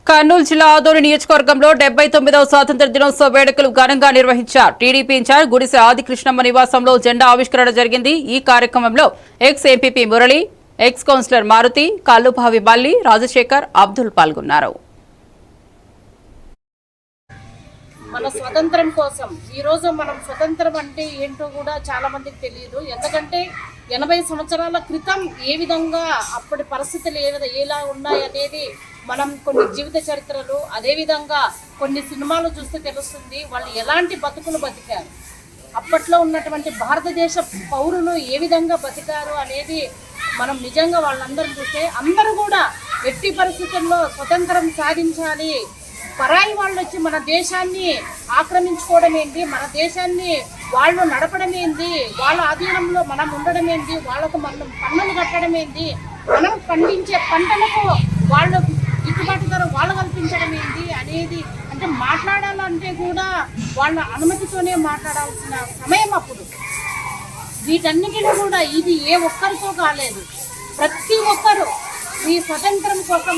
కర్నూలు జిల్లా ఆదోని నియోజకవర్గంలో 79వ స్వాతంత్ర దినోత్సవ వేడుకలు ఘనంగా నిర్వహించారు. టీడీపీ ఇన్ఛార్జ్ గుడిసె ఆదికృష్ణమ్మ నివాసంలో జెండా ఆవిష్కరణ జరిగింది. ఈ కార్యక్రమంలో ex M P P Murali, ex councillor Maruthi, Kallubhavi Malli, Rajasekhar, Abdul పాల్గొన్నారు. మన స్వతంత్రం కోసం ఈరోజు మనం స్వతంత్రం అంటే ఏంటో కూడా చాలా మందికి తెలియదు. ఎందుకంటే 80 సంవత్సరాల క్రితం ఏ విధంగా అప్పటి పరిస్థితులు ఎలా ఉన్నాయనేది మనం కొన్ని జీవిత చరిత్రలు, అదేవిధంగా కొన్ని సినిమాలు చూస్తే తెలుస్తుంది వాళ్ళు ఎలాంటి బతుకులు బతికారు, అప్పట్లో ఉన్నటువంటి భారతదేశ పౌరులు ఏ విధంగా బతికారు అనేది మనం నిజంగా వాళ్ళందరూ చూస్తే అందరూ కూడా ఎట్టి పరిస్థితుల్లో స్వతంత్రం సాధించాలి, పరాయి వాళ్ళు వచ్చి మన దేశాన్ని ఆక్రమించుకోవడం ఏంటి, మన దేశాన్ని వాళ్ళు నడపడం ఏంటి, వాళ్ళ ఆధీనంలో మనం ఉండడం ఏంటి, వాళ్ళకు మనం పన్నులు కట్టడం ఏంటి, మనం పండించే పంటలకు వాళ్ళు గిట్టుబాటు ధర వాళ్ళు కల్పించడం ఏంటి అనేది అంటే మాట్లాడాలంటే కూడా వాళ్ళ అనుమతితోనే మాట్లాడాల్సిన సమయం అప్పుడు. వీటన్నిటిని కూడా ఇది ఏ ఒక్కరితో కాలేదు, ప్రతి ఒక్కరు ఈ స్వతంత్రం కోసం